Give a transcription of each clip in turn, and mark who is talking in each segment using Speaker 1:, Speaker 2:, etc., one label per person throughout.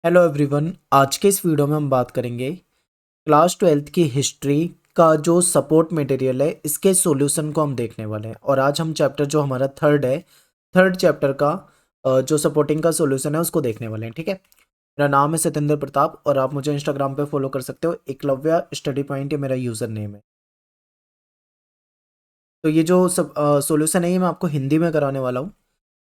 Speaker 1: Hello everyone. आज के इस वीडियो में हम बात करेंगे क्लास 12th की हिस्ट्री का जो सपोर्ट मटेरियल है, इसके सॉल्यूशन को हम देखने वाले हैं। और आज हम चैप्टर जो हमारा थर्ड है, थर्ड चैप्टर का जो सपोर्टिंग का सॉल्यूशन है उसको देखने वाले हैं। ठीक है। मेरा नाम है सत्येंद्र प्रताप और आप मुझे इंस्टाग्राम पे फॉलो कर सकते हो। एकलव्य स्टडी पॉइंट ये मेरा यूज़र नेम है। तो ये जो सब सॉल्यूशन है ये मैं आपको हिंदी में कराने वाला हूँ।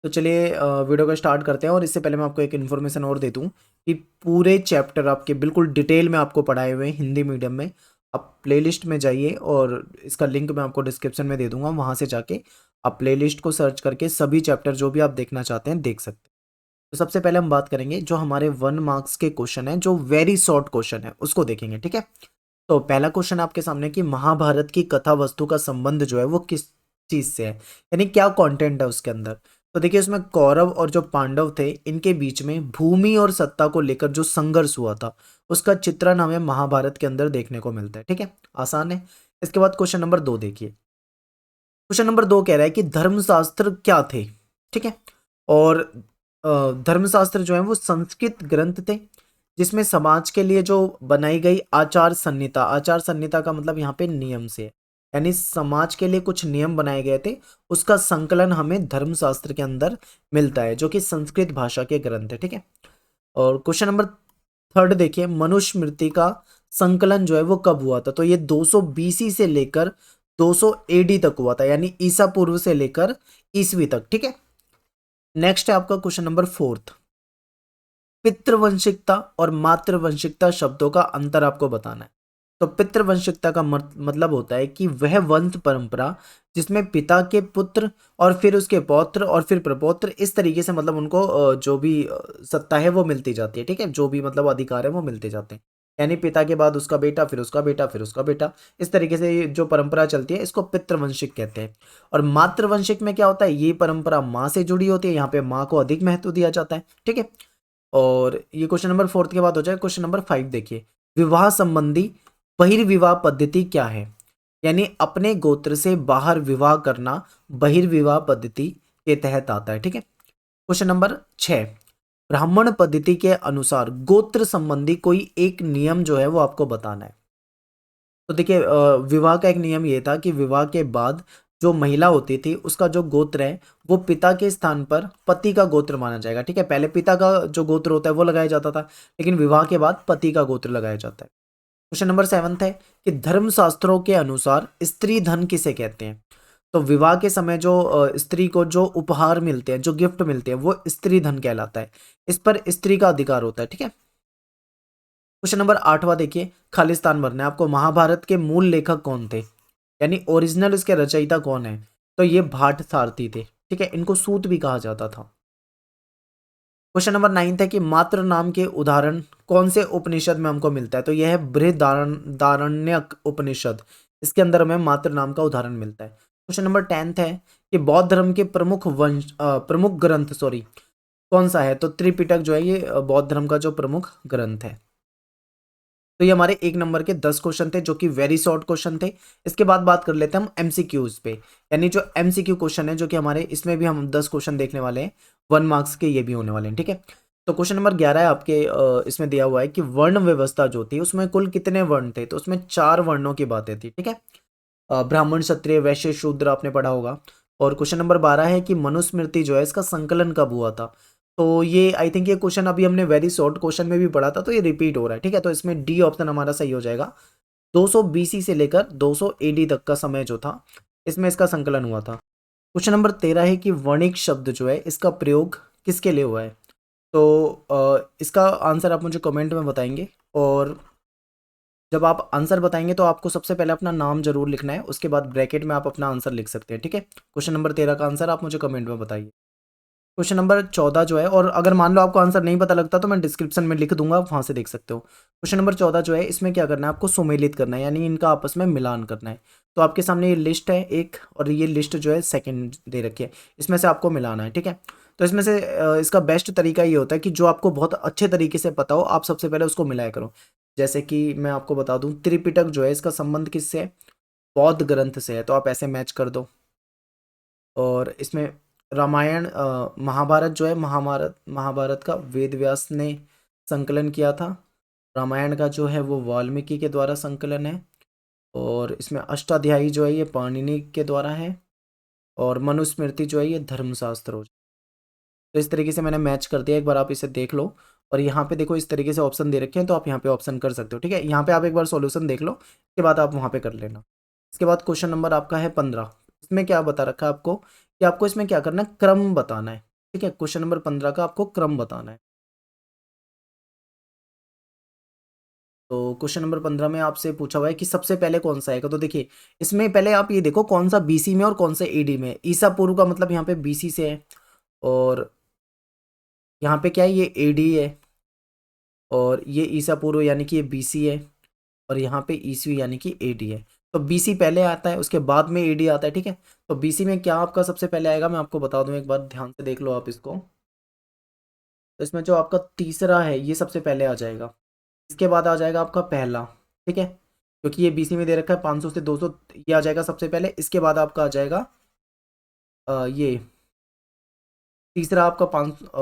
Speaker 1: तो चलिए वीडियो को स्टार्ट करते हैं। और इससे पहले मैं आपको एक इन्फॉर्मेशन और दे दूँ कि पूरे चैप्टर आपके बिल्कुल डिटेल में आपको पढ़ाए हुए हैं हिंदी मीडियम में। आप प्लेलिस्ट में जाइए और इसका लिंक मैं आपको डिस्क्रिप्शन में दे दूंगा, वहाँ से जाके आप प्लेलिस्ट को सर्च करके सभी चैप्टर जो भी आप देखना चाहते हैं देख सकते हैं। तो सबसे पहले हम बात करेंगे जो हमारे 1 मार्क्स के क्वेश्चन हैं, जो वेरी शॉर्ट क्वेश्चन है उसको देखेंगे। ठीक है। तो पहला क्वेश्चन आपके सामने कि महाभारत की कथा वस्तु का संबंध जो है वो किस चीज से है, यानी क्या कंटेंट है उसके अंदर। तो देखिए उसमें कौरव और जो पांडव थे इनके बीच में भूमि और सत्ता को लेकर जो संघर्ष हुआ था उसका चित्रण हमें महाभारत के अंदर देखने को मिलता है। ठीक है, आसान है। इसके बाद क्वेश्चन नंबर 2 देखिए। क्वेश्चन नंबर 2 कह रहा है कि धर्मशास्त्र क्या थे। ठीक है। और धर्मशास्त्र जो है वो संस्कृत ग्रंथ थे जिसमें समाज के लिए जो बनाई गई आचार संहिता, आचार संहिता का मतलब यहाँ पे नियम से है, यानी समाज के लिए कुछ नियम बनाए गए थे, उसका संकलन हमें धर्मशास्त्र के अंदर मिलता है जो कि संस्कृत भाषा के ग्रंथ है। ठीक है। और क्वेश्चन नंबर 3 देखिए, मनुस्मृति का संकलन जो है वो कब हुआ था। तो ये 200 बीसी से लेकर 200 एडी तक हुआ था, यानी ईसा पूर्व से लेकर ईसवी तक। ठीक है। नेक्स्ट है आपका क्वेश्चन नंबर 4। पितृवंशिकता और मातृवंशिकता शब्दों का अंतर आपको बताना है। तो पितृवंशिकता का मतलब होता है कि वह वंश परंपरा जिसमें पिता के पुत्र और फिर उसके पौत्र और फिर प्रपौत्र, इस तरीके से मतलब उनको जो भी सत्ता है वो मिलती जाती है। ठीक है, जो भी मतलब अधिकार है वो मिलते जाते हैं, यानी पिता के बाद उसका बेटा, फिर उसका बेटा, फिर उसका बेटा, इस तरीके से ये जो परंपरा चलती है इसको पितृवंशिक कहते हैं। और मातृवंशिक में क्या होता है, ये परंपरा माँ से जुड़ी होती है, यहाँ पे माँ को अधिक महत्व दिया जाता है। ठीक है। और ये क्वेश्चन नंबर 4 के बाद हो जाए क्वेश्चन नंबर 5 देखिए, विवाह संबंधी बहिर्विवाह पद्धति क्या है, यानी अपने गोत्र से बाहर विवाह करना बहिर्विवाह पद्धति के तहत आता है। ठीक है। क्वेश्चन नंबर 6, ब्राह्मण पद्धति के अनुसार गोत्र संबंधी कोई एक नियम जो है वो आपको बताना है। तो देखिए विवाह का एक नियम ये था कि विवाह के बाद जो महिला होती थी उसका जो गोत्र है वो पिता के स्थान पर पति का गोत्र माना जाएगा। ठीक है, पहले पिता का जो गोत्र होता है वो लगाया जाता था, लेकिन विवाह के बाद पति का गोत्र लगाया जाता है। क्वेश्चन नंबर 7 है कि धर्मशास्त्रों के अनुसार स्त्री धन किसे कहते हैं। तो विवाह के समय जो स्त्री को जो उपहार मिलते हैं, जो गिफ्ट मिलते हैं, वो स्त्री धन कहलाता है। इस पर स्त्री का अधिकार होता है। ठीक है। क्वेश्चन नंबर 8वां देखिए, खालिस्तान भरना है आपको। महाभारत के मूल लेखक कौन थे, यानी ओरिजिनल इसके रचयिता कौन है। तो ये भाट सारथी थे। ठीक है, इनको सूत भी कहा जाता था। क्वेश्चन नंबर 9 है कि मात्र नाम के उदाहरण कौन से उपनिषद में हमको मिलता है। तो यह है बृहदारण्यक उपनिषद, इसके अंदर हमें मात्र नाम का उदाहरण मिलता है। क्वेश्चन नंबर 10 है कि बौद्ध धर्म के प्रमुख ग्रंथ कौन सा है। तो त्रिपिटक जो है ये बौद्ध धर्म का जो प्रमुख ग्रंथ है। तो ये हमारे 1 नंबर के 10 क्वेश्चन थे जो कि वेरी शॉर्ट क्वेश्चन थे। इसके बाद बात कर लेते हैं हम एमसीक्यूज पे, यानी जो एमसीक्यू क्वेश्चन है जो कि हमारे इसमें भी हम 10 क्वेश्चन देखने वाले हैं, 1 मार्क्स के ये भी होने वाले हैं। ठीक है। तो क्वेश्चन नंबर 11 है आपके इसमें दिया हुआ है कि वर्ण व्यवस्था जो थी उसमें कुल कितने वर्ण थे। तो उसमें 4 वर्णों की बातें थी। ठीक है, ब्राह्मण, क्षत्रिय, वैश्य, शूद्र आपने पढ़ा होगा। और क्वेश्चन नंबर 12 है कि मनुस्मृति जो है इसका संकलन कब हुआ था। तो ये आई थिंक ये क्वेश्चन अभी हमने वेरी शॉर्ट क्वेश्चन में भी पढ़ा था, तो ये रिपीट हो रहा है। ठीक है, तो इसमें डी ऑप्शन हमारा सही हो जाएगा। 200 बीसी से लेकर 200 एडी तक का समय जो था इसमें इसका संकलन हुआ था। क्वेश्चन नंबर 13 है कि वर्णिक शब्द जो है इसका प्रयोग किसके लिए हुआ है। तो इसका आंसर आप मुझे कमेंट में बताएंगे। और जब आप आंसर बताएंगे तो आपको सबसे पहले अपना नाम जरूर लिखना है, उसके बाद ब्रैकेट में आप अपना आंसर लिख सकते हैं। ठीक है, क्वेश्चन नंबर 13 का आंसर आप मुझे कमेंट में बताइए। क्वेश्चन नंबर 14 जो है, और अगर मान लो आपको आंसर नहीं पता लगता तो मैं डिस्क्रिप्शन में लिख दूंगा, आप वहां से देख सकते हो। क्वेश्चन नंबर 14 जो है इसमें क्या करना है, आपको सुमेलित करना है, यानी इनका आपस में मिलान करना है। तो आपके सामने ये लिस्ट है एक, और ये लिस्ट जो है सेकंड दे रखी है, इसमें से आपको मिलाना है। ठीक है। तो इसमें से इसका बेस्ट तरीका ये होता है कि जो आपको बहुत अच्छे तरीके से पता हो आप सबसे पहले उसको मिलाया करो। जैसे कि मैं आपको बता दूं, त्रिपिटक जो है इसका संबंध किससे है, बौद्ध ग्रंथ से है, तो आप ऐसे मैच कर दो। और इसमें रामायण महाभारत जो है, महाभारत महाभारत का वेद व्यास ने संकलन किया था। रामायण का जो है वो वाल्मीकि के द्वारा संकलन है, और इसमें अष्टाध्यायी जो है ये पाणिनि के द्वारा है, और मनुस्मृति जो है ये धर्मशास्त्र हो। तो इस तरीके से मैंने मैच कर दिया, एक बार आप इसे देख लो। और यहाँ पे देखो इस तरीके से ऑप्शन दे रखे हैं, तो आप यहाँ पे ऑप्शन कर सकते हो, ठीक है। यहाँ पे आप एक बार सॉल्यूशन देख लो, इसके बाद आप वहाँ पे कर लेना। इसके बाद क्वेश्चन नंबर आपका है 15। इसमें क्या बता रखा है आपको कि आपको इसमें क्या करना है, क्रम बताना है, ठीक है। क्वेश्चन नंबर 15 का आपको क्रम बताना है। तो क्वेश्चन नंबर 15 में आपसे पूछा हुआ है कि सबसे पहले कौन सा आएगा। तो देखिए इसमें पहले आप ये देखो कौन सा बीसी में और कौन सा एडी में। ईसा पूर्व का मतलब यहाँ पे बीसी से है, और यहाँ पे क्या है, ये एडी है, और ये ईसा पूर्व यानी कि ये बीसी है, और यहाँ पे ईसवी यानी कि एडी है। तो बीसी पहले आता है, उसके बाद में एडी आता है, ठीक है। तो बीसी में क्या आपका सबसे पहले आएगा, मैं आपको बता दूं, एक बार ध्यान से देख लो आप इसको। तो इसमें जो आपका तीसरा है ये सबसे पहले आ जाएगा, इसके बाद आ जाएगा आपका पहला, ठीक है, क्योंकि ये बीसी में दे रखा है 500 से 200, ये आ जाएगा सबसे पहले। इसके बाद आपका आ जाएगा ये तीसरा आपका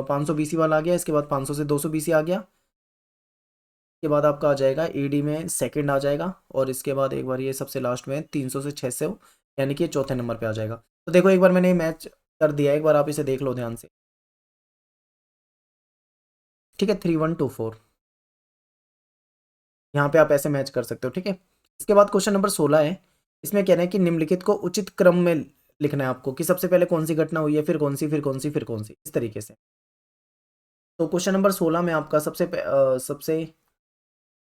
Speaker 1: 500 बीसी वाला आ गया, इसके बाद 500 से 200 बीसी आ गया, के बाद आपका आ जाएगा ईडी में सेकंड आ जाएगा, और इसके बाद एक बार ये सबसे लास्ट में 300 से 600 यानी कि ये चौथे नंबर पे आ जाएगा। तो देखो एक बार मैंने मैच कर दिया, एक बार आप इसे देख लो ध्यान से, ठीक है। 3124 यहाँ पे आप ऐसे मैच कर सकते हो, ठीक है। इसके बाद क्वेश्चन नंबर 16 है। इसमें कहना है कि निम्नलिखित को उचित क्रम में लिखना है आपको, कि सबसे पहले कौन सी घटना हुई है, फिर कौन सी, फिर कौन सी, फिर कौन सी, इस तरीके से। तो क्वेश्चन नंबर 16 में आपका सबसे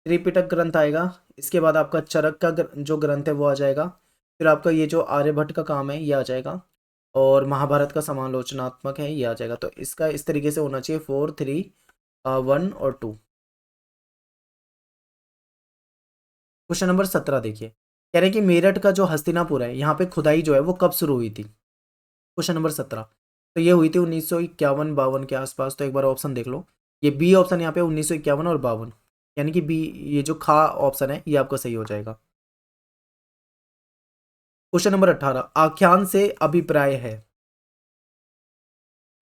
Speaker 1: त्रिपिटक ग्रंथ आएगा, इसके बाद आपका चरक का जो ग्रंथ है वो आ जाएगा, फिर आपका ये जो आर्यभट्ट का काम है ये आ जाएगा, और महाभारत का समालोचनात्मक है ये आ जाएगा। तो इसका इस तरीके से होना चाहिए 4 3 1 और 2। क्वेश्चन नंबर 17 देखिए, कह रहे हैं कि मेरठ का जो हस्तिनापुर है यहाँ पे खुदाई जो है वो कब शुरू हुई थी। क्वेश्चन नंबर 17, तो ये हुई थी 1951-52 के आसपास। तो एक बार ऑप्शन देख लो, ये बी ऑप्शन यहाँ पे 1951 और 52, यानी कि बी, ये जो खा ऑप्शन है ये आपका सही हो जाएगा। क्वेश्चन नंबर 18, आख्यान से अभिप्राय है।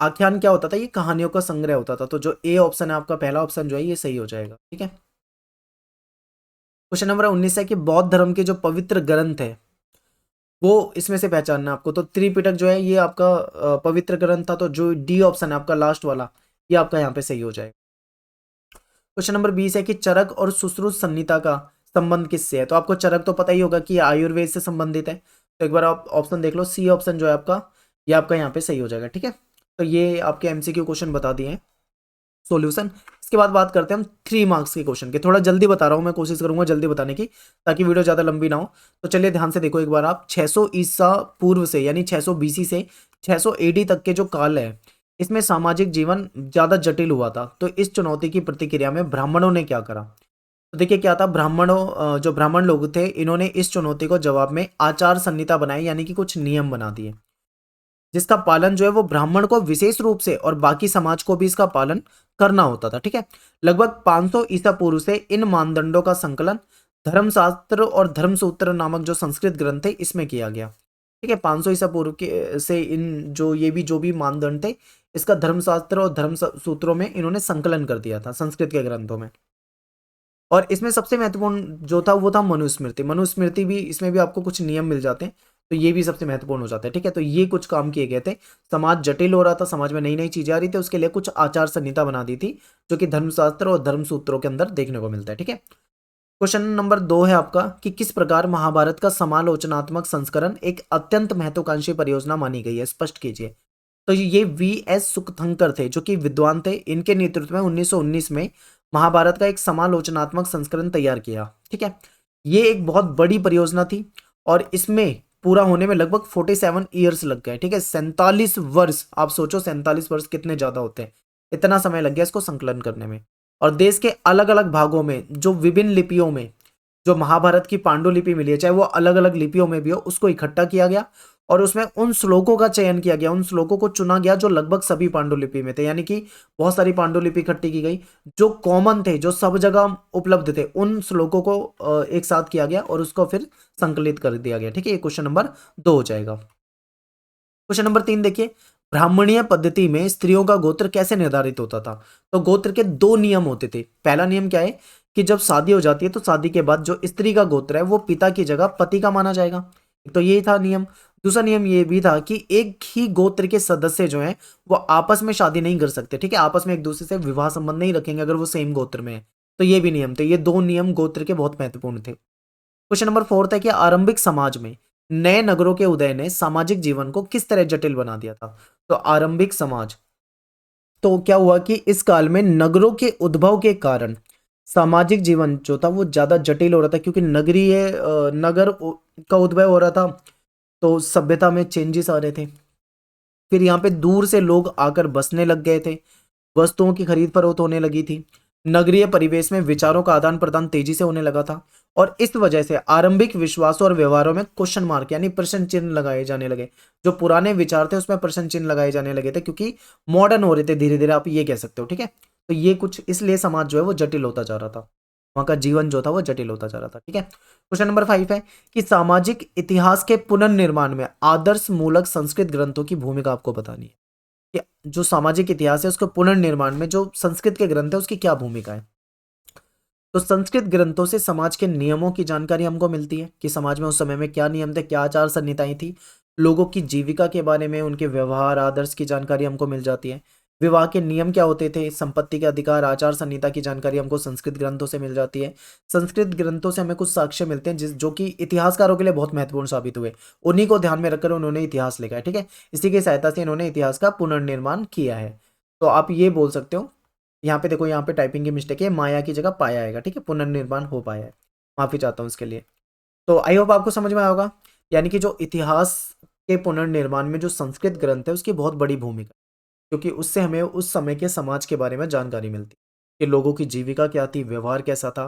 Speaker 1: आख्यान क्या होता था, ये कहानियों का संग्रह होता था। तो जो ए ऑप्शन है आपका पहला ऑप्शन जो है ये सही हो जाएगा, ठीक है। क्वेश्चन नंबर 19 है कि बौद्ध धर्म के जो पवित्र ग्रंथ है वो इसमें से पहचानना है आपको। तो त्रिपिटक जो है ये आपका पवित्र ग्रंथ था, तो जो डी ऑप्शन है आपका लास्ट वाला ये आपका यहाँ पे सही हो जाएगा। क्वेश्चन नंबर 20 है कि चरक और सुश्रुत संहिता का संबंध किससे है। तो आपको चरक तो पता ही होगा कि ये आयुर्वेद से संबंधित है। तो एक बार आप ऑप्शन देख लो, सी ऑप्शन जो है आपका ये आपका यहाँ पे सही हो जाएगा, ठीक है। तो ये आपके एमसीक्यू क्वेश्चन बता दिए हैं, सॉल्यूशन। इसके बाद बात करते हैं हम 3 मार्क्स के क्वेश्चन के। थोड़ा जल्दी बता रहा हूँ मैं, कोशिश करूंगा जल्दी बताने की ताकि वीडियो ज़्यादा लंबी ना हो। तो चलिए ध्यान से देखो एक बार आप, 600 ईसा पूर्व से यानी 600 बीसी से 600 एडी तक के जो काल है इसमें सामाजिक जीवन ज़्यादा जटिल हुआ था। तो इस चुनौती की प्रतिक्रिया में ब्राह्मणों ने क्या करा। तो देखिए क्या था, जो ब्राह्मण लोग थे इन्होंने इस चुनौती को जवाब में आचार संहिता बनाई, यानी कि कुछ नियम बना दिए, जिसका पालन जो है वो ब्राह्मण को विशेष रूप से और बाकी समाज को भी इसका पालन करना होता था, ठीक है। लगभग 500 ईसा पूर्व से इन मानदंडों का संकलन धर्मशास्त्र और धर्मसूत्र नामक जो संस्कृत ग्रंथ थे इसमें किया गया, ठीक है। 500 ईसा पूर्व के से इन जो भी मानदंड थे इसका धर्मशास्त्र और धर्म सूत्रों में इन्होंने संकलन कर दिया था संस्कृत के ग्रंथों में। और इसमें सबसे महत्वपूर्ण जो था वो था मनुस्मृति। मनुस्मृति भी, इसमें भी आपको कुछ नियम मिल जाते हैं, तो ये भी सबसे महत्वपूर्ण हो जाता है, ठीक है। तो ये कुछ काम किए गए थे, समाज जटिल हो रहा था, समाज में नई नई चीजें आ रही थी, उसके लिए कुछ आचार संहिता बना दी थी जो कि धर्मशास्त्र और धर्म सूत्रों के अंदर देखने को मिलता है, ठीक है। क्वेश्चन नंबर 2 है आपका कि किस प्रकार महाभारत का समालोचनात्मक संस्करण एक अत्यंत महत्वाकांक्षी परियोजना मानी गई है, स्पष्ट कीजिए। तो ये वी.एस. सुकथंकर थे जो कि विद्वान थे, इनके नेतृत्व में 1919 में महाभारत का एक समालोचनात्मक संस्करण तैयार किया, ठीक है। ये एक बहुत बड़ी परियोजना थी और इसमें पूरा होने में लगभग 47 ईयर्स लग गए, ठीक है। 47 वर्ष, आप सोचो 47 वर्ष कितने ज्यादा होते हैं, इतना समय लग गया इसको संकलन करने में। और देश के अलग अलग भागों में जो विभिन्न लिपियों में जो महाभारत की पांडुलिपि मिली है, चाहे वो अलग अलग लिपियों में भी हो, उसको इकट्ठा किया गया और उसमें उन श्लोकों का चयन किया गया, उन श्लोकों को चुना गया जो लगभग सभी पांडुलिपि में थे, यानी कि बहुत सारी पांडुलिपि इकट्ठी की गई, जो कॉमन थे, जो सब जगह उपलब्ध थे, उन श्लोकों को एक साथ किया गया और उसको फिर संकलित कर दिया गया, ठीक है। ये क्वेश्चन नंबर 2 हो जाएगा। क्वेश्चन नंबर 3 देखिए, ब्राह्मणीय पद्धति में स्त्रियों का गोत्र कैसे निर्धारित होता था? तो गोत्र के दो नियम होते थे। पहला नियम क्या है कि जब शादी हो जाती है तो शादी के बाद जो स्त्री का गोत्र है वो पिता की जगह पति का माना जाएगा। तो ये था नियम। दूसरा नियम ये भी था कि एक ही गोत्र के सदस्य जो हैं वो आपस में शादी नहीं कर सकते, ठीक है, आपस में एक दूसरे से विवाह संबंध नहीं रखेंगे अगर वो सेम गोत्र में है। तो ये भी नियम थे। ये दो नियम गोत्र के बहुत महत्वपूर्ण थे। क्वेश्चन नंबर 4 है कि आरंभिक समाज में नए नगरों के उदय ने सामाजिक जीवन को किस तरह जटिल बना दिया था? तो आरंभिक समाज, तो क्या हुआ कि इस काल में नगरों के उद्भव के कारण सामाजिक जीवन जो था वो ज्यादा जटिल हो रहा था, क्योंकि का उद्भव हो रहा था, तो सभ्यता में चेंजेस आ रहे थे। फिर यहाँ पे दूर से लोग आकर बसने लग गए थे, वस्तुओं की खरीद फरोख्त होने लगी थी, नगरीय परिवेश में विचारों का आदान प्रदान तेजी से होने लगा था, और इस वजह से आरंभिक विश्वासों और व्यवहारों में क्वेश्चन मार्क यानी प्रश्न चिन्ह लगाए जाने लगे। जो पुराने विचार थे उसमें प्रश्न चिन्ह लगाए जाने लगे थे, क्योंकि मॉडर्न हो रहे थे धीरे धीरे, आप ये कह सकते हो, ठीक है। तो ये कुछ इसलिए समाज जो है वो जटिल होता जा रहा था, वहां का जीवन जो था वो जटिल होता जा रहा था, ठीक है। क्वेश्चन नंबर 5 है कि सामाजिक इतिहास के पुनर्निर्माण में आदर्श मूलक संस्कृत ग्रंथों की भूमिका आपको बतानी है कि जो सामाजिक इतिहास है उसके पुनर्निर्माण में जो संस्कृत के ग्रंथ है उसकी क्या भूमिका है। तो संस्कृत ग्रंथों से समाज के नियमों की जानकारी हमको मिलती है कि समाज में उस समय में क्या नियम थे, क्या आचार संहिताएं थी, लोगों की जीविका के बारे में, उनके व्यवहार आदर्श की जानकारी हमको मिल जाती है, विवाह के नियम क्या होते थे, संपत्ति के अधिकार, आचार संहिता की जानकारी हमको संस्कृत ग्रंथों से मिल जाती है। संस्कृत ग्रंथों से हमें कुछ साक्ष्य मिलते हैं जो कि इतिहासकारों के लिए बहुत महत्वपूर्ण साबित हुए, उन्हीं को ध्यान में रखकर उन्होंने इतिहास लिखा है, ठीक है। इसी की सहायता से इन्होंने इतिहास का पुनर्निर्माण किया है। तो आप ये बोल सकते हो, यहाँ पे देखो, यहाँ पे टाइपिंग की मिस्टेक है, माया की जगह पाया आएगा, ठीक है, पुनर्निर्माण हो पाया है, माफी चाहता हूँ इसके लिए। तो आई होप आपको समझ में आया होगा, यानी कि जो इतिहास के पुनर्निर्माण में जो संस्कृत ग्रंथ है उसकी बहुत बड़ी भूमिका, क्योंकि उससे हमें उस समय के समाज के बारे में जानकारी मिलती कि लोगों की जीविका क्या थी, व्यवहार कैसा था,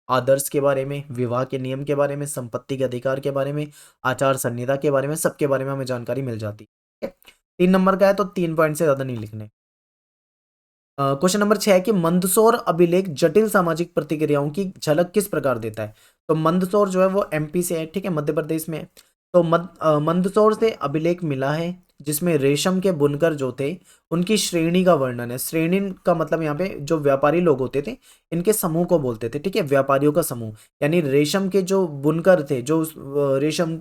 Speaker 1: आदर्श के बारे में, विवाह के नियम के बारे में, संपत्ति के अधिकार के बारे में, आचार संहिता के बारे में, सबके बारे में हमें जानकारी मिल जाती है। 3 नंबर का है तो 3 पॉइंट से ज्यादा नहीं लिखने। क्वेश्चन नंबर 6 है कि मंदसौर अभिलेख जटिल सामाजिक प्रतिक्रियाओं की झलक किस प्रकार देता है? तो मंदसौर जो है वो एमपी से है, ठीक है, मध्य प्रदेश में है। तो मंदसौर से अभिलेख मिला है जिसमें रेशम के बुनकर जो थे उनकी श्रेणी का वर्णन है। श्रेणी का मतलब यहाँ पे जो व्यापारी लोग होते थे इनके समूह को बोलते थे, ठीक है, व्यापारियों का समूह, यानी रेशम के जो बुनकर थे, जो रेशम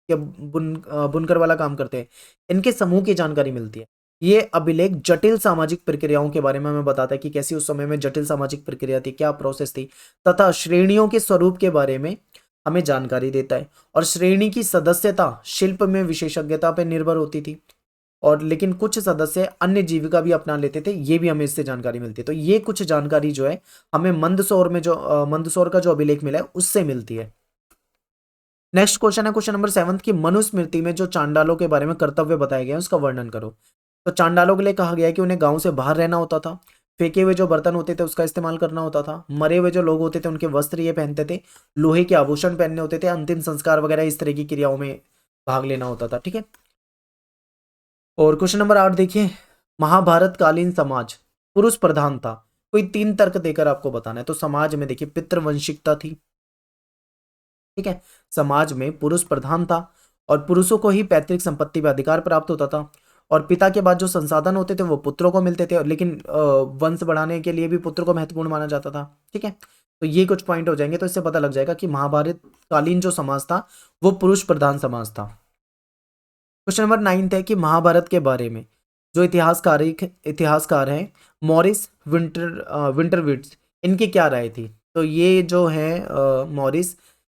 Speaker 1: के बुनकर वाला काम करते हैं, इनके समूह की जानकारी मिलती है। ये अभिलेख जटिल सामाजिक प्रक्रियाओं के बारे में हमें बताता है कि कैसी उस समय में जटिल सामाजिक प्रक्रिया थी, क्या प्रोसेस थी, तथा श्रेणियों के स्वरूप के बारे में हमें जानकारी देता है। और श्रेणी की सदस्यता शिल्प में विशेषज्ञता पर निर्भर होती थी, और लेकिन कुछ सदस्य अन्य जीविका भी अपना लेते थे, ये भी हमें इससे जानकारी मिलती है। तो ये कुछ जानकारी जो है हमें मंदसौर का जो अभिलेख मिला है उससे मिलती है। नेक्स्ट क्वेश्चन है क्वेश्चन नंबर 7 की मनुस्मृति में जो चांडालों के बारे में कर्तव्य बताए गए हैं उसका वर्णन करो। तो चांडालों के लिए कहा गया है कि उन्हें गांव से बाहर रहना होता था, फेंके हुए जो बर्तन होते थे उसका इस्तेमाल करना होता था, मरे हुए जो लोग होते थे उनके वस्त्र ये पहनते थे, लोहे के आभूषण पहनने होते थे, अंतिम संस्कार वगैरह इस तरह की क्रियाओं में भाग लेना होता था, ठीक है। और क्वेश्चन नंबर 8 देखिए, महाभारत कालीन समाज पुरुष प्रधान था, कोई 3 तर्क देकर आपको बताना है। तो समाज में देखिए पितृवंशिकता थी, ठीक है, समाज में पुरुष प्रधान था और पुरुषों को ही पैतृक संपत्ति पर अधिकार प्राप्त होता था, और पिता के बाद जो संसाधन होते थे वो पुत्रों को मिलते थे, लेकिन वंश बढ़ाने के लिए भी पुत्र को महत्वपूर्ण माना जाता था, ठीक है। तो ये कुछ पॉइंट हो जाएंगे, तो इससे पता लग जाएगा कि महाभारत कालीन जो समाज था वो पुरुष प्रधान समाज था। क्वेश्चन नंबर 9 है कि महाभारत के बारे में जो इतिहासकार हैं मॉरिस विंटरविट्स, इनकी क्या राय थी? तो ये जो है मॉरिस,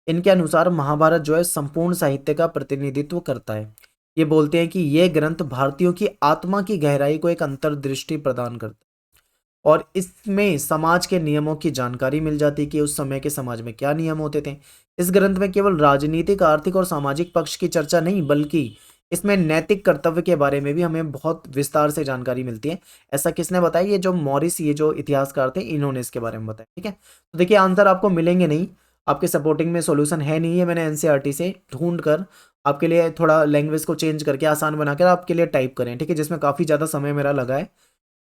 Speaker 1: इनके अनुसार महाभारत जो है संपूर्ण साहित्य का प्रतिनिधित्व करता है। ये बोलते हैं कि यह ग्रंथ भारतीयों की आत्मा की गहराई को एक अंतर्दृष्टि प्रदान करता है, और इसमें समाज के नियमों की जानकारी मिल जाती है कि उस समय के समाज में क्या नियम होते थे। इस ग्रंथ में केवल राजनीतिक, आर्थिक और सामाजिक पक्ष की चर्चा नहीं, बल्कि इसमें नैतिक कर्तव्य के बारे में भी हमें बहुत विस्तार से जानकारी मिलती है। ऐसा किसने बताया? ये जो मॉरिस, ये जो इतिहासकार थे, इन्होंने इसके बारे में बताया, ठीक है। तो देखिए आंसर आपको मिलेंगे नहीं, आपके सपोर्टिंग में सॉल्यूशन है नहीं है, मैंने एनसीईआरटी से ढूंढ कर आपके लिए थोड़ा लैंग्वेज को चेंज करके आसान बनाकर आपके लिए टाइप करें, ठीक है, जिसमें काफ़ी ज़्यादा समय मेरा लगा है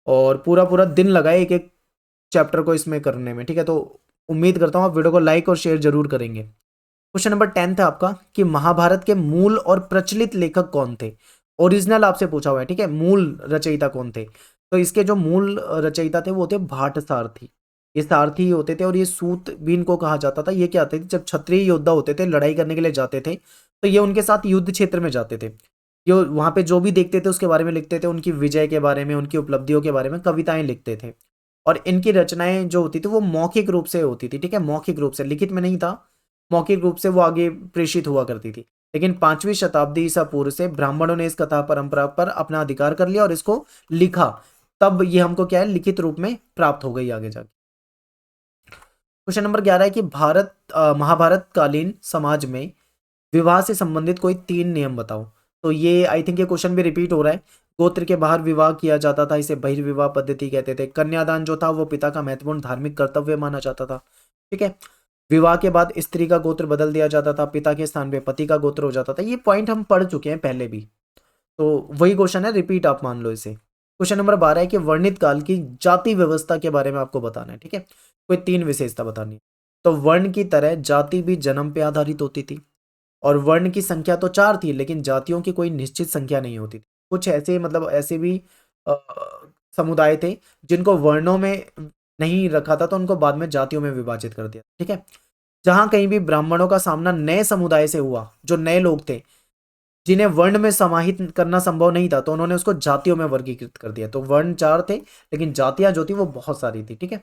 Speaker 1: और पूरा पूरा दिन लगा है एक एक चैप्टर को इसमें करने में, ठीक है। तो उम्मीद करता हूँ आप वीडियो को लाइक और शेयर जरूर करेंगे। क्वेश्चन नंबर 10 है आपका कि महाभारत के मूल और प्रचलित लेखक कौन थे? ओरिजिनल आपसे पूछा हुआ है, ठीक है, मूल रचयिता कौन थे। तो इसके जो मूल रचयिता थे वो थे भाट सारथी। ये सारथी होते थे और ये सूत भी इनको कहा जाता था। ये क्या होते थे, जब क्षत्रिय योद्धा होते थे लड़ाई करने के लिए जाते थे तो ये उनके साथ युद्ध क्षेत्र में जाते थे। ये वहां पे जो भी देखते थे उसके बारे में लिखते थे, उनकी विजय के बारे में, उनकी उपलब्धियों के बारे में कविताएं लिखते थे। और इनकी रचनाएं जो होती थी वो मौखिक रूप से होती थी, ठीक है, मौखिक रूप से, लिखित में नहीं था, मौखिक रूप से वो आगे प्रेषित हुआ करती थी। लेकिन 5वीं शताब्दी ईसा पूर्व से ब्राह्मणों ने इस कथा परंपरा पर अपना अधिकार कर लिया और इसको लिखा। तब ये हमको क्या है, लिखित रूप में प्राप्त हो गई आगे जाके। क्वेश्चन नंबर 11 है कि महाभारत कालीन समाज में विवाह से संबंधित कोई 3 नियम बताओ। तो ये आई थिंक ये क्वेश्चन भी रिपीट हो रहा है। गोत्र के बाहर विवाह किया जाता था, इसे बहिर्विवाह पद्धति कहते थे। कन्यादान जो था वो पिता का महत्वपूर्ण धार्मिक कर्तव्य माना जाता था, ठीक है। विवाह के बाद स्त्री का गोत्र बदल दिया जाता था, पिता के स्थान पे पति का गोत्र हो जाता था। ये पॉइंट हम पढ़ चुके हैं पहले भी, तो वही क्वेश्चन है, रिपीट आप मान लो इसे। क्वेश्चन नंबर 12 है कि वर्णित काल की जाति व्यवस्था के बारे में आपको बताना है, ठीक है, कोई 3 विशेषता बतानी है। तो वर्ण की तरह जाति भी जन्म पे आधारित होती थी, और वर्ण की संख्या तो 4 थी लेकिन जातियों की कोई निश्चित संख्या नहीं होती थी। कुछ ऐसे मतलब ऐसे भी अ, समुदाय थे जिनको वर्णों में नहीं रखा था, तो उनको बाद में जातियों में विभाजित कर दिया, ठीक है। जहां कहीं भी ब्राह्मणों का सामना नए समुदाय से हुआ, जो नए लोग थे जिन्हें वर्ण में समाहित करना संभव नहीं था, तो उन्होंने उसको जातियों में वर्गीकृत कर दिया। तो वर्ण 4 थे लेकिन जातियां जो थी वो बहुत सारी थी, ठीक है।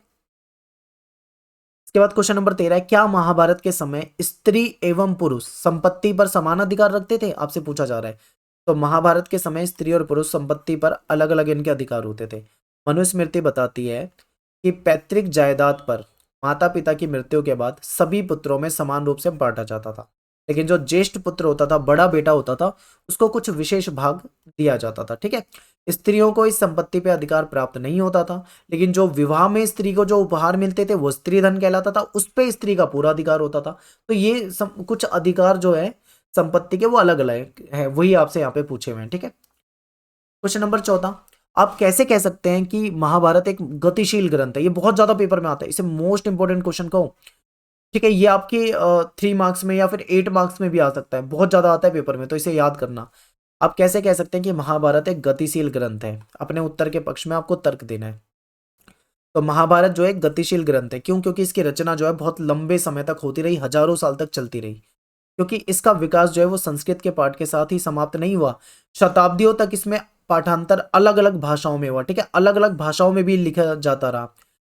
Speaker 1: इसके बाद क्वेश्चन नंबर 13 है, क्या महाभारत के समय स्त्री एवं पुरुष संपत्ति पर समान अधिकार रखते थे, आपसे पूछा जा रहा है। तो महाभारत के समय स्त्री और पुरुष संपत्ति पर अलग अलग इनके अधिकार होते थे। मनुस्मृति बताती है कि पैतृक जायदाद पर माता पिता की मृत्यु के बाद सभी पुत्रों में समान रूप से बांटा जाता था, लेकिन जो ज्येष्ठ पुत्र होता था, बड़ा बेटा होता था, उसको कुछ विशेष भाग दिया जाता था, ठीक है। स्त्रियों को इस संपत्ति पे अधिकार प्राप्त नहीं होता था, लेकिन जो विवाह में स्त्री को जो उपहार मिलते थे वो स्त्री धन कहलाता था, उस पे स्त्री का पूरा अधिकार होता था। तो ये कुछ अधिकार जो है संपत्ति के वो अलग अलग है, वही आपसे यहाँ पे पूछे हुए हैं, ठीक है। क्वेश्चन नंबर 14, आप कैसे कह सकते हैं कि महाभारत एक गतिशील ग्रंथ है। ये बहुत ज्यादा पेपर में आता है, इसे मोस्ट इंपोर्टेंट क्वेश्चन कहो, ठीक है। ये आपके 3 मार्क्स में या फिर 8 मार्क्स में भी आ सकता है, बहुत ज्यादा आता है पेपर में, तो इसे याद करना। आप कैसे कह सकते हैं कि महाभारत एक गतिशील ग्रंथ है, अपने उत्तर के पक्ष में आपको तर्क देना है। तो महाभारत जो है एक गतिशील ग्रंथ है, क्यों, क्योंकि इसकी रचना जो है बहुत लंबे समय तक होती रही, हजारों साल तक चलती रही। क्योंकि इसका विकास जो है वो संस्कृत के पाठ के साथ ही समाप्त नहीं हुआ, शताब्दियों तक इसमें पाठांतर अलग अलग भाषाओं में हुआ, ठीक है, अलग अलग भाषाओं में भी लिखा जाता रहा।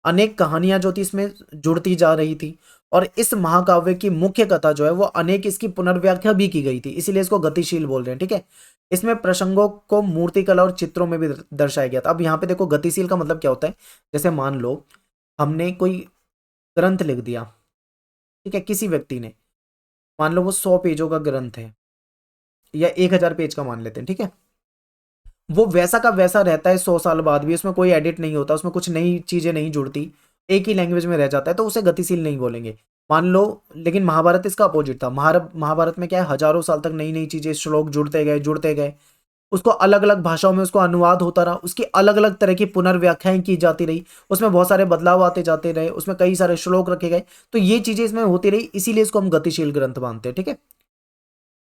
Speaker 1: अनेक कहानियां जो थी इसमें जुड़ती जा रही थी, और इस महाकाव्य की मुख्य कथा जो है वो अनेक इसकी पुनर्व्याख्या भी की गई थी, इसीलिए इसको गतिशील बोल रहे हैं, ठीक है। इसमें प्रसंगों को मूर्तिकला और चित्रों में भी दर्शाया गया था। अब यहाँ पे देखो गतिशील का मतलब क्या होता है, जैसे मान लो हमने कोई ग्रंथ लिख दिया, ठीक है, किसी व्यक्ति ने, मान लो वो 100 पेजों का ग्रंथ है या 1000 पेज का मान लेते हैं, ठीक है। वो वैसा का वैसा रहता है 100 साल बाद भी, उसमें कोई एडिट नहीं होता, उसमें कुछ नई चीजें नहीं जुड़ती, एक ही लैंग्वेज में रह जाता है, तो उसे गतिशील नहीं बोलेंगे, मान लो। लेकिन महाभारत इसका अपोजिट था। महाभारत में क्या है, हजारों साल तक नई नई चीजें, श्लोक जुड़ते गए जुड़ते गए, उसको अलग अलग भाषाओं में उसको अनुवाद होता रहा, उसकी अलग अलग तरह की पुनर्व्याख्याएं की जाती रही, उसमें बहुत सारे बदलाव आते जाते रहे, उसमें कई सारे श्लोक रखे गए, तो ये चीजें इसमें होती रही, इसीलिए इसको हम गतिशील ग्रंथ मानते हैं, ठीक है।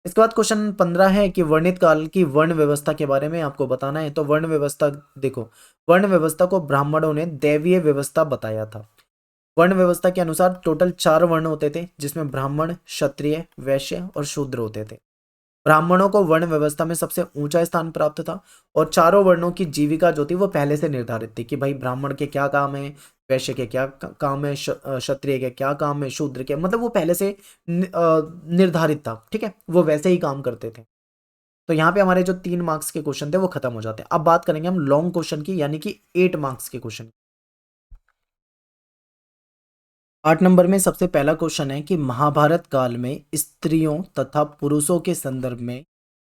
Speaker 1: इसके बाद क्वेश्चन 15 है कि वर्णित काल की वर्ण व्यवस्था के बारे में आपको बताना है। तो वर्ण व्यवस्था देखो, वर्ण व्यवस्था को ब्राह्मणों ने दैवीय व्यवस्था बताया था। वर्ण व्यवस्था के अनुसार टोटल 4 वर्ण होते थे, जिसमें ब्राह्मण, क्षत्रिय, वैश्य और शूद्र होते थे। ब्राह्मणों को वर्ण व्यवस्था में सबसे ऊंचा स्थान प्राप्त था, और चारों वर्णों की जीविका जो थी वो पहले से निर्धारित थी कि भाई ब्राह्मण के क्या काम है, वैश्य के क्या काम है, क्षत्रिय के क्या काम है, शूद्र के, मतलब वो पहले से निर्धारित था, ठीक है, वो वैसे ही काम करते थे। तो यहाँ पे हमारे जो 3 मार्क्स के क्वेश्चन थे वो खत्म हो जाते हैं। अब बात करेंगे हम लॉन्ग क्वेश्चन की, यानी कि 8 मार्क्स के क्वेश्चन। 8 नंबर में सबसे पहला क्वेश्चन है कि महाभारत काल में स्त्रियों तथा पुरुषों के संदर्भ में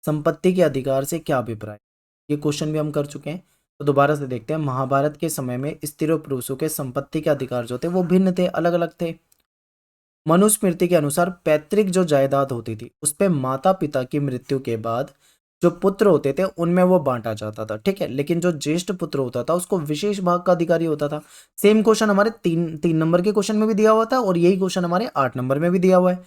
Speaker 1: संपत्ति के अधिकार से क्या अभिप्राय। ये क्वेश्चन भी हम कर चुके हैं, तो दोबारा से देखते हैं। महाभारत के समय में स्त्री और पुरुषों के संपत्ति के अधिकार जो थे वो भिन्न थे, अलग अलग थे। मनुस्मृति के अनुसार पैतृक जो जायदाद होती थी उस पे माता पिता की मृत्यु के बाद जो पुत्र होते थे उनमें वो बांटा जाता था, ठीक है, लेकिन जो ज्येष्ठ पुत्र होता था उसको विशेष भाग का अधिकारी होता था। सेम क्वेश्चन हमारे 3 नंबर के क्वेश्चन में भी दिया हुआ था, और यही क्वेश्चन हमारे 8 नंबर में भी दिया हुआ है।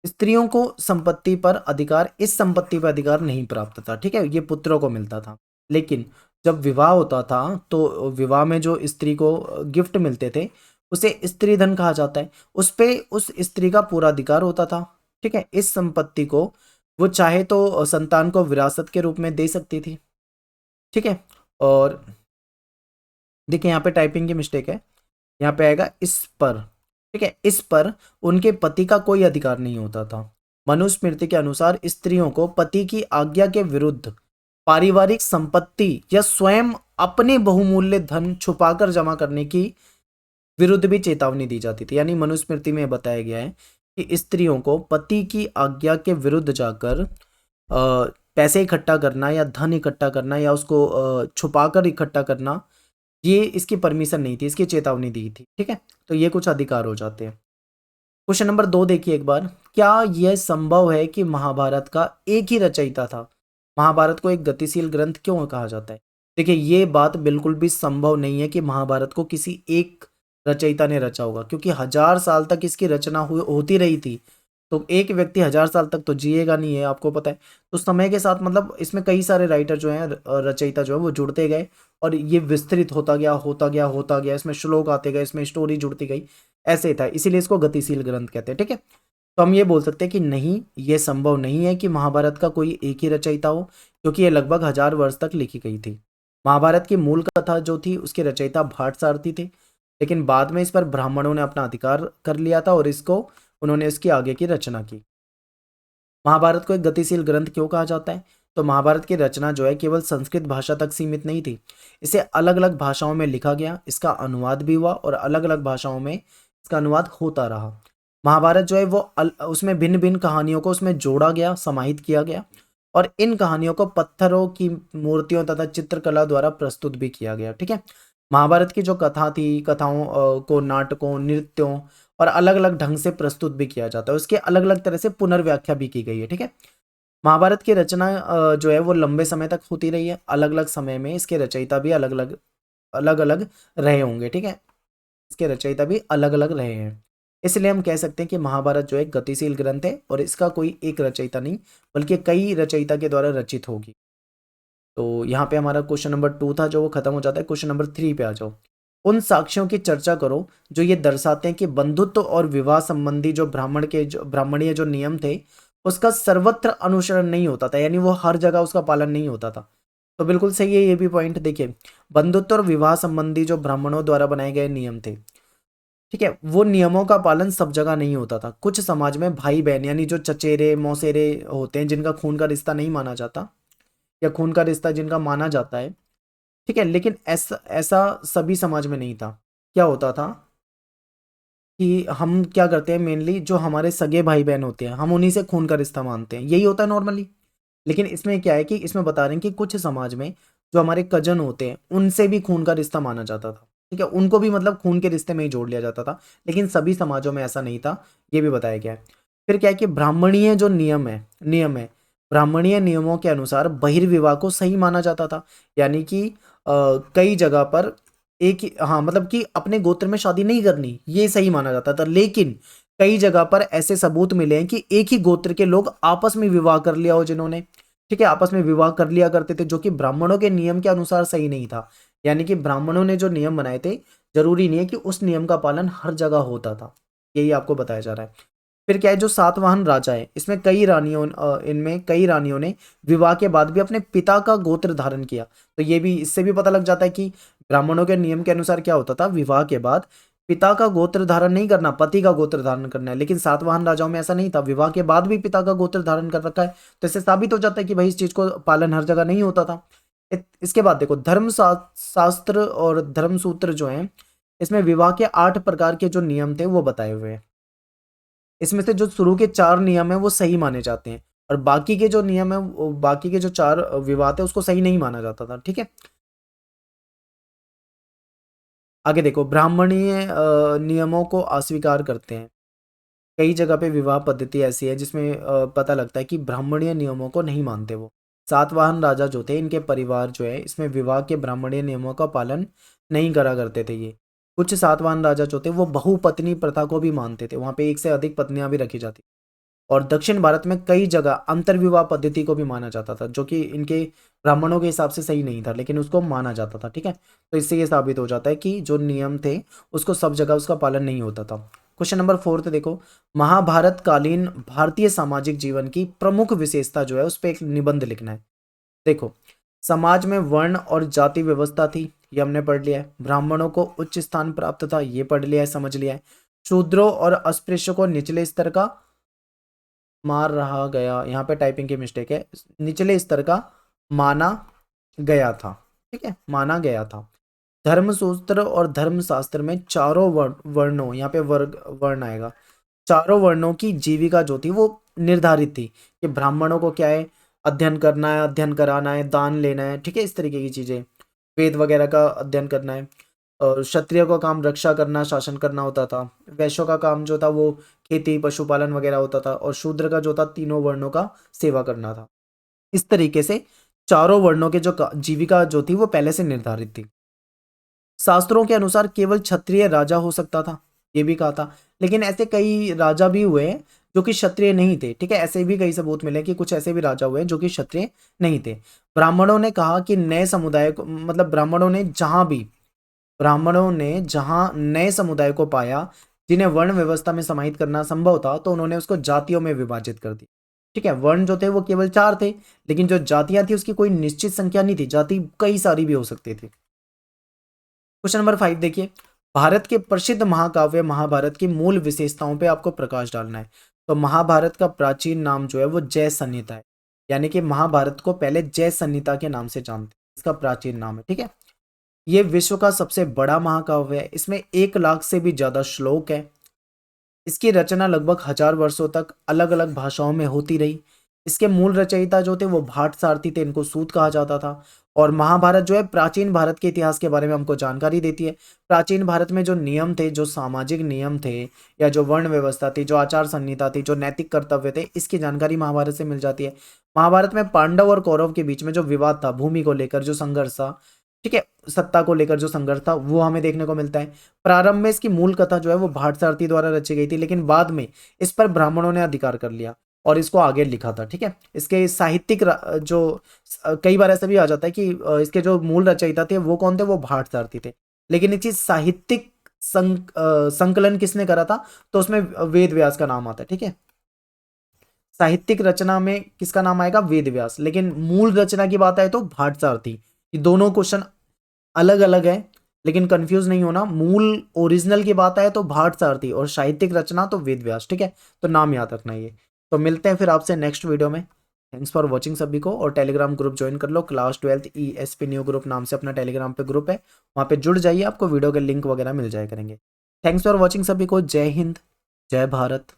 Speaker 1: स्त्रियों को संपत्ति पर अधिकार, इस संपत्ति पर अधिकार नहीं प्राप्त था, ठीक है, ये पुत्रों को मिलता था। लेकिन जब विवाह होता था तो विवाह में जो स्त्री को गिफ्ट मिलते थे उसे स्त्री धन कहा जाता है, उस पे उस स्त्री का पूरा अधिकार होता था, ठीक है। इस संपत्ति को वो चाहे तो संतान को विरासत के रूप में दे सकती थी, ठीक है। और देखिए यहाँ पे टाइपिंग की मिस्टेक है, यहाँ पे आएगा इस पर, ठीक है, इस पर उनके पति का कोई अधिकार नहीं होता था। मनुस्मृति के अनुसार स्त्रियों को पति की आज्ञा के विरुद्ध पारिवारिक संपत्ति या स्वयं अपने बहुमूल्य धन छुपाकर जमा करने की विरुद्ध भी चेतावनी दी जाती थी। यानी मनुस्मृति में बताया गया है कि स्त्रियों को पति की आज्ञा के विरुद्ध जाकर पैसे इकट्ठा करना या धन इकट्ठा करना या उसको छुपाकर इकट्ठा करना, ये इसकी परमिशन नहीं थी, इसकी चेतावनी दी थी, ठीक है। तो ये कुछ अधिकार हो जाते हैं। क्वेश्चन नंबर 2 देखिए एक बार, क्या यह संभव है कि महाभारत का एक ही रचयिता था? महाभारत को एक गतिशील ग्रंथ क्यों कहा जाता है? देखिए ये बात बिल्कुल भी संभव नहीं है कि महाभारत को किसी एक रचयिता ने रचा होगा, क्योंकि 1000 साल तक इसकी रचना होती रही थी। तो एक व्यक्ति 1000 साल तक तो जिएगा नहीं है, आपको पता है। तो समय के साथ मतलब इसमें कई सारे राइटर जो हैं, रचयिता जो है वो जुड़ते गए और ये विस्तृत होता गया होता गया होता गया, इसमें श्लोक आते गए, इसमें स्टोरी जुड़ती गई, ऐसे था, इसीलिए इसको गतिशील ग्रंथ कहते हैं, ठीक है। तो हम ये बोल सकते हैं कि नहीं, ये संभव नहीं है कि महाभारत का कोई एक ही रचयिता हो, क्योंकि ये लगभग 1000 वर्ष तक लिखी गई थी। महाभारत की मूल कथा जो थी उसके रचयिता भाट सारथी थे, लेकिन बाद में इस पर ब्राह्मणों ने अपना अधिकार कर लिया था और इसको उन्होंने इसकी आगे की रचना की। महाभारत को एक गतिशील ग्रंथ क्यों कहा जाता है? तो महाभारत की रचना जो है केवल संस्कृत भाषा तक सीमित नहीं थी, इसे अलग अलग भाषाओं में लिखा गया, इसका अनुवाद भी हुआ और अलग अलग भाषाओं में इसका अनुवाद होता रहा। महाभारत जो है वो उसमें भिन्न भिन्न कहानियों को उसमें जोड़ा गया, समाहित किया गया और इन कहानियों को पत्थरों की मूर्तियों तथा चित्रकला द्वारा प्रस्तुत भी किया गया, ठीक है। महाभारत की जो कथा थी, कथाओं को नाटकों, नृत्यों और अलग अलग ढंग से प्रस्तुत भी किया जाता है, उसके अलग अलग तरह से पुनर्व्याख्या भी की गई है, ठीक है। महाभारत की रचना जो है वो लंबे समय तक होती रही है, अलग अलग समय में इसके रचयिता भी अलग अलग रहे होंगे, ठीक है, इसके रचयिता भी अलग अलग रहे हैं। इसलिए हम कह सकते हैं कि महाभारत जो है एक गतिशील ग्रंथ है और इसका कोई एक रचयिता नहीं बल्कि कई रचयिता के द्वारा रचित होगी। तो यहाँ पे हमारा क्वेश्चन नंबर 2 था जो वो खत्म हो जाता है। क्वेश्चन नंबर 3 पे आ जाओ। उन साक्ष्यों की चर्चा करो जो ये दर्शाते हैं कि बंधुत्व और विवाह संबंधी जो ब्राह्मणीय जो नियम थे उसका सर्वत्र अनुसरण नहीं होता था, यानी वो हर जगह उसका पालन नहीं होता था। तो बिल्कुल सही है ये भी पॉइंट। देखिए, बंधुत्व और विवाह संबंधी जो ब्राह्मणों द्वारा बनाए गए नियम थे, ठीक है, वो नियमों का पालन सब जगह नहीं होता था। कुछ समाज में भाई बहन यानी जो चचेरे मौसेरे होते हैं जिनका खून का रिश्ता नहीं माना जाता या खून का रिश्ता जिनका माना जाता है, ठीक है, लेकिन ऐसा ऐसा सभी समाज में नहीं था। क्या होता था कि हम क्या करते हैं, मेनली जो हमारे सगे भाई बहन होते हैं हम उन्हीं से खून का रिश्ता मानते हैं, यही होता है नॉर्मली। लेकिन इसमें क्या है कि इसमें बता रहे हैं कि कुछ समाज में जो हमारे कजन होते हैं उनसे भी खून का रिश्ता माना जाता था, ठीक है, उनको भी मतलब खून के रिश्ते में ही जोड़ लिया जाता था, लेकिन सभी समाजों में ऐसा नहीं था, ये भी बताया गया है। फिर क्या है कि ब्राह्मणीय जो नियम है, ब्राह्मणीय नियमों के अनुसार बहिर्विवाह को सही माना जाता था, यानी कि कई जगह पर एक ही, हाँ मतलब कि अपने गोत्र में शादी नहीं करनी ये सही माना जाता था, लेकिन कई जगह पर ऐसे सबूत मिले हैं कि एक ही गोत्र के लोग आपस में विवाह कर लिया हो जिन्होंने, ठीक है, आपस में विवाह कर लिया करते थे, जो कि ब्राह्मणों के नियम के अनुसार सही नहीं था। यानी कि ब्राह्मणों ने जो नियम बनाए थे जरूरी नहीं है कि उस नियम का पालन हर जगह होता था, यही आपको बताया जा रहा है। फिर क्या है, जो सातवाहन राजा है इसमें इनमें कई रानियों ने विवाह के बाद भी अपने पिता का गोत्र धारण किया। तो ये भी, इससे भी पता लग जाता है कि ब्राह्मणों के नियम के अनुसार क्या होता था, विवाह के बाद पिता का गोत्र धारण नहीं करना, पति का गोत्र धारण करना है। लेकिन सातवाहन राजाओं में ऐसा नहीं था, विवाह के बाद भी पिता का गोत्र धारण कर रखा है। तो इससे साबित हो जाता है कि भाई इस चीज को पालन हर जगह नहीं होता था। इसके बाद देखो, शास्त्र और धर्म सूत्र जो है इसमें विवाह के 8 प्रकार के जो नियम थे वो बताए हुए हैं। इसमें से जो शुरू के 4 नियम है वो सही माने जाते हैं और बाकी के जो नियम है, बाकी के जो 4 विवाद है उसको सही नहीं माना जाता था, ठीक है। आगे देखो, ब्राह्मणीय नियमों को अस्वीकार करते हैं। कई जगह पे विवाह पद्धति ऐसी है जिसमें पता लगता है कि ब्राह्मणीय नियमों को नहीं मानते वो। सातवाहन राजा जो थे इनके परिवार जो है इसमें विवाह के ब्राह्मणीय नियमों का पालन नहीं करा करते थे ये। कुछ सातवाहन राजा जो थे वो बहुपत्नी प्रथा को भी मानते थे, वहाँ पे एक से अधिक पत्नियां भी रखी जाती। और दक्षिण भारत में कई जगह अंतर्विवाह पद्धति को भी माना जाता था, जो कि इनके ब्राह्मणों के हिसाब से सही नहीं था, लेकिन उसको माना जाता था। ठीक है, तो इससे ये साबित हो जाता है कि जो नियम थे उसको सब जगह उसका पालन नहीं होता था। क्वेश्चन नंबर 4 देखो, महाभारत कालीन भारतीय सामाजिक जीवन की प्रमुख विशेषता जो है उस पर एक निबंध लिखना है। देखो, समाज में वर्ण और जाति व्यवस्था थी, ये हमने पढ़ लिया है। ब्राह्मणों को उच्च स्थान प्राप्त था, ये पढ़ लिया है, समझ लिया है। शूद्रों और अस्पृश्यों को निचले स्तर का मार रहा गया, यहाँ पे टाइपिंग की मिस्टेक है, निचले स्तर का माना गया था। ठीक है, माना गया था। धर्मसूत्र और धर्मशास्त्र में चारों वर्णों, यहाँ पे वर्ग वर्ण आएगा, चारों वर्णों की जीविका जो थी वो निर्धारित थी कि ब्राह्मणों को क्या है, अध्ययन करना है, अध्ययन कराना है, दान लेना है। ठीक है, इस तरीके की चीजें, वेद वगैरह का अध्ययन करना है। और क्षत्रिय का काम रक्षा करना, शासन करना होता था। वैश्यों का काम जो था वो खेती पशुपालन वगैरह होता था। और शूद्र का जो था तीनों वर्णों का सेवा करना था। इस तरीके से चारों वर्णों के जो जीविका जो थी वो पहले से निर्धारित थी। शास्त्रों के अनुसार केवल क्षत्रिय राजा हो सकता था, ये भी कहा था। लेकिन ऐसे कई राजा भी हुए जो कि क्षत्रिय नहीं थे। ठीक है, ऐसे भी कई सबूत मिले कि कुछ ऐसे भी राजा हुए जो कि क्षत्रिय नहीं थे। ब्राह्मणों ने कहा कि नए समुदाय को, मतलब ब्राह्मणों ने जहां नए समुदाय को पाया जिन्हें वर्ण व्यवस्था में समाहित करना संभव था, तो उन्होंने उसको जातियों में विभाजित कर दिया। ठीक है, वर्ण जो थे वो केवल 4 थे, लेकिन जो जातियां थी उसकी कोई निश्चित संख्या नहीं थी, जाति कई सारी भी हो सकती थी। क्वेश्चन नंबर 5 देखिए, भारत के प्रसिद्ध महाकाव्य महाभारत की मूल विशेषताओं पे आपको प्रकाश डालना है। तो महाभारत का प्राचीन नाम जो है वो जय संहिता है, यानी कि महाभारत को पहले जय संहिता के नाम से जानते हैं, इसका प्राचीन नाम है। ठीक है, ये विश्व का सबसे बड़ा महाकाव्य है, इसमें 1 लाख से भी ज्यादा श्लोक है। इसकी रचना लगभग 1000 वर्षों तक अलग अलग भाषाओं में होती रही। इसके मूल रचयिता जो थे वो भाट सारथी थे, इनको सूत कहा जाता था। और महाभारत जो है प्राचीन भारत के इतिहास के बारे में हमको जानकारी देती है। प्राचीन भारत में जो नियम थे, जो सामाजिक नियम थे, या जो वर्ण व्यवस्था थी, जो आचार संहिता थी, जो नैतिक कर्तव्य थे, इसकी जानकारी महाभारत से मिल जाती है। महाभारत में पांडव और कौरव के बीच में जो विवाद था, भूमि को लेकर जो संघर्ष था, ठीक है, सत्ता को लेकर जो संघर्ष था, वो हमें देखने को मिलता है। प्रारंभ में इसकी मूल कथा जो है वो भाट सारथी द्वारा रची गई थी, लेकिन बाद में इस पर ब्राह्मणों ने अधिकार कर लिया और इसको आगे लिखा था। ठीक है, इसके साहित्यिक कई बार ऐसा भी आ जाता है कि इसके जो मूल रचयिता थे वो कौन थे, वो भाट सारथी थे, लेकिन इस चीज साहित्यिक संकलन किसने करा था, तो उसमें वेद व्यास का नाम आता है। ठीक है, साहित्यिक रचना में किसका नाम आएगा, वेद व्यास, लेकिन मूल रचना की बात आए तो भाट सारथी। ये दोनों क्वेश्चन अलग अलग है, लेकिन कंफ्यूज नहीं होना। मूल ओरिजिनल की बात आए तो भाट सारथी, और साहित्यिक रचना तो वेद व्यास। ठीक है, तो नाम याद रखना ये। तो मिलते हैं फिर आपसे नेक्स्ट वीडियो में। थैंक्स फॉर वॉचिंग सभी को, और टेलीग्राम ग्रुप ज्वाइन कर लो, class 12th ESP new group नाम से अपना टेलीग्राम पे ग्रुप है, वहाँ पे जुड़ जाइए, आपको वीडियो के लिंक वगैरह मिल जाए करेंगे। थैंक्स फॉर वॉचिंग सभी को। जय हिंद, जय भारत।